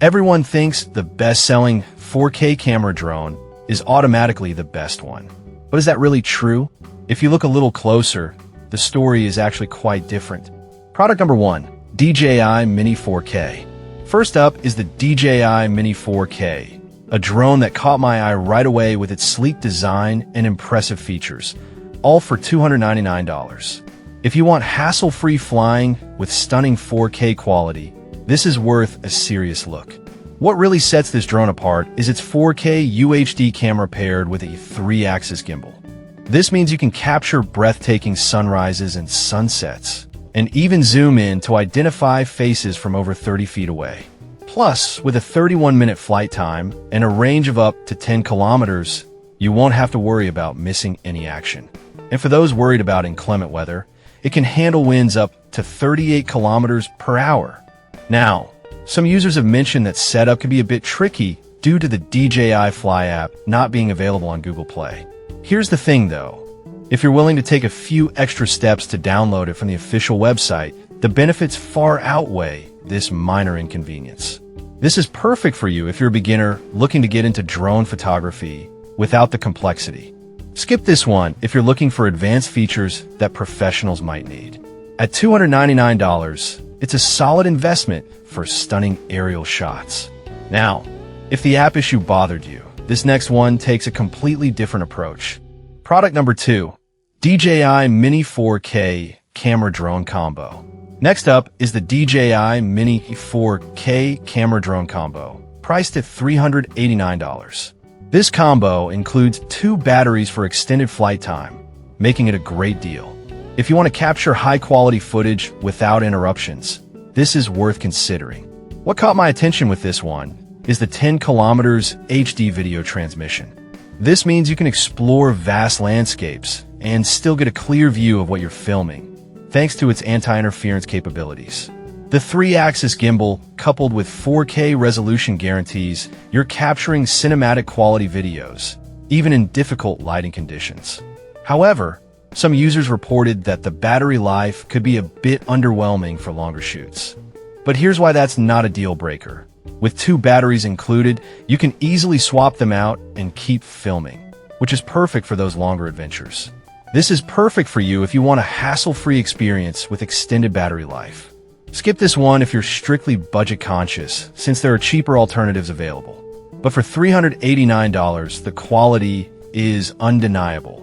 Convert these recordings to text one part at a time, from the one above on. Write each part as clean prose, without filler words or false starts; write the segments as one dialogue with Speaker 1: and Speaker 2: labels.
Speaker 1: Everyone thinks the best-selling 4K camera drone is automatically the best one. But is that really true? If you look a little closer, the story is actually quite different. Product number 1, DJI Mini 4K. First up is the DJI Mini 4K, a drone that caught my eye right away with its sleek design and impressive features, all for $299. If you want hassle-free flying with stunning 4K quality, this is worth a serious look. What really sets this drone apart is its 4K UHD camera paired with a 3-axis gimbal. This means you can capture breathtaking sunrises and sunsets, and even zoom in to identify faces from over 30 feet away. Plus, with a 31-minute flight time and a range of up to 10 kilometers, you won't have to worry about missing any action. And for those worried about inclement weather, it can handle winds up to 38 kilometers per hour. Now, some users have mentioned that setup can be a bit tricky due to the DJI Fly app not being available on Google Play. Here's the thing though, if you're willing to take a few extra steps to download it from the official website, the benefits far outweigh this minor inconvenience. This is perfect for you if you're a beginner looking to get into drone photography without the complexity. Skip this one if you're looking for advanced features that professionals might need. At $299, it's a solid investment for stunning aerial shots. Now, if the app issue bothered you, this next one takes a completely different approach. Product number 2, DJI Mini 4K Camera Drone Combo. Next up is the DJI Mini 4K Camera Drone Combo, priced at $389. This combo includes 2 batteries for extended flight time, making it a great deal. If you want to capture high-quality footage without interruptions, this is worth considering. What caught my attention with this one is the 10 kilometers HD video transmission. This means you can explore vast landscapes and still get a clear view of what you're filming, thanks to its anti-interference capabilities. The 3-axis gimbal, coupled with 4K resolution guarantees, you're capturing cinematic quality videos, even in difficult lighting conditions. However, some users reported that the battery life could be a bit underwhelming for longer shoots. But here's why that's not a deal breaker. With 2 batteries included, you can easily swap them out and keep filming, which is perfect for those longer adventures. This is perfect for you if you want a hassle-free experience with extended battery life. Skip this one if you're strictly budget conscious, since there are cheaper alternatives available. But for $389, the quality is undeniable.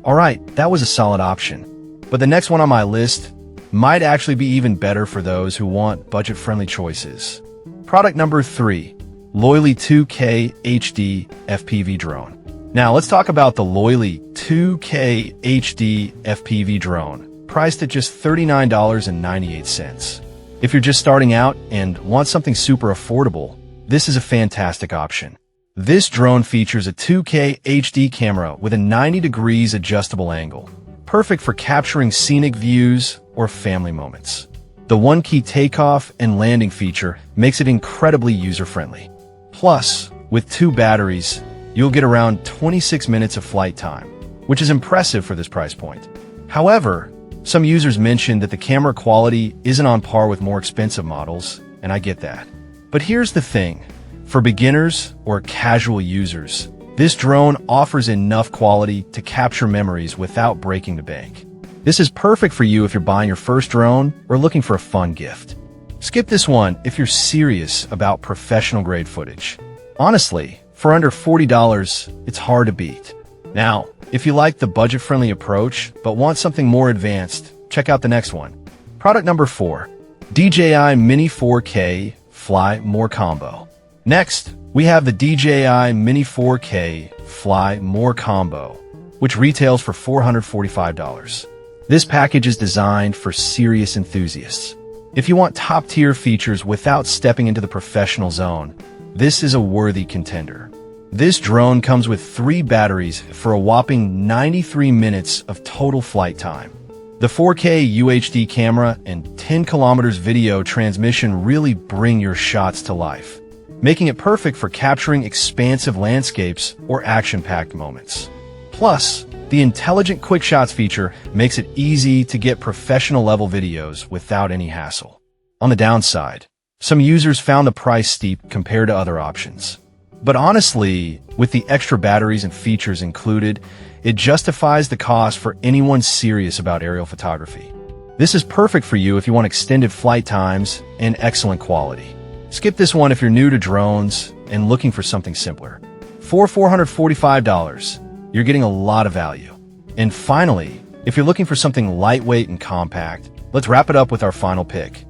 Speaker 1: Alright, that was a solid option. But the next one on my list might actually be even better for those who want budget-friendly choices. Product number 3, Loily 2K HD FPV Drone. Now let's talk about the Loily 2K HD FPV drone, priced at just $39.98. If you're just starting out and want something super affordable, this is a fantastic option. This drone features a 2K HD camera with a 90 degrees adjustable angle, perfect for capturing scenic views or family moments. The one-key takeoff and landing feature makes it incredibly user-friendly. Plus, with 2 batteries, you'll get around 26 minutes of flight time, which is impressive for this price point. However, some users mentioned that the camera quality isn't on par with more expensive models, and I get that. But here's the thing. For beginners or casual users, this drone offers enough quality to capture memories without breaking the bank. This is perfect for you if you're buying your first drone or looking for a fun gift. Skip this one if you're serious about professional-grade footage. Honestly, for under $40, it's hard to beat. Now, if you like the budget-friendly approach but want something more advanced, check out the next one. Product number 4, DJI Mini 4K Fly More Combo. Next, we have the DJI Mini 4K Fly More Combo, which retails for $445. This package is designed for serious enthusiasts. If you want top-tier features without stepping into the professional zone, this is a worthy contender. This drone comes with 3 batteries for a whopping 93 minutes of total flight time. The 4K UHD camera and 10 kilometers video transmission really bring your shots to life, making it perfect for capturing expansive landscapes or action-packed moments. Plus, the intelligent quick shots feature makes it easy to get professional-level videos without any hassle. On the downside, Some users found the price steep compared to other options. But honestly, with the extra batteries and features included, it justifies the cost for anyone serious about aerial photography. This is perfect for you if you want extended flight times and excellent quality. Skip this one if you're new to drones and looking for something simpler. For $445, you're getting a lot of value. And finally, if you're looking for something lightweight and compact, let's wrap it up with our final pick.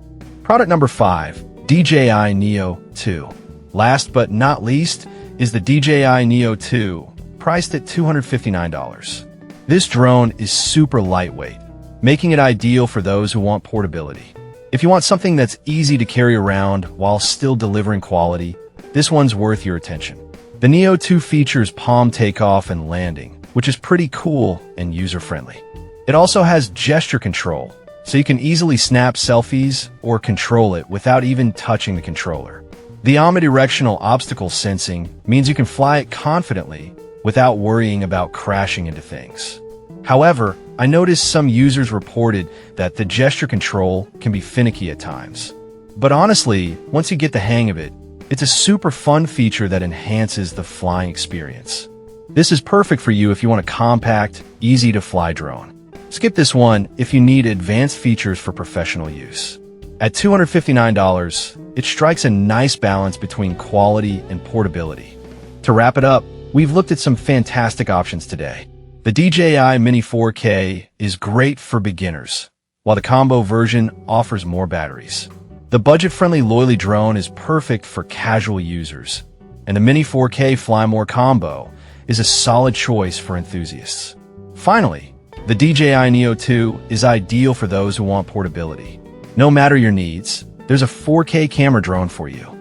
Speaker 1: Product number 5, DJI Neo 2. Last but not least is the DJI Neo 2, priced at $259. This drone is super lightweight, making it ideal for those who want portability. If you want something that's easy to carry around while still delivering quality, this one's worth your attention. The Neo 2 features palm takeoff and landing, which is pretty cool and user-friendly. It also has gesture control, so you can easily snap selfies or control it without even touching the controller. The omnidirectional obstacle sensing means you can fly it confidently without worrying about crashing into things. However, I noticed some users reported that the gesture control can be finicky at times. But honestly, once you get the hang of it, it's a super fun feature that enhances the flying experience. This is perfect for you if you want a compact, easy-to-fly drone. Skip this one if you need advanced features for professional use. At $259, it strikes a nice balance between quality and portability. To wrap it up, we've looked at some fantastic options today. The DJI Mini 4K is great for beginners, while the combo version offers more batteries. The budget-friendly Loily drone is perfect for casual users, and the Mini 4K Fly More combo is a solid choice for enthusiasts. Finally, the DJI Neo 2 is ideal for those who want portability. No matter your needs, there's a 4K camera drone for you.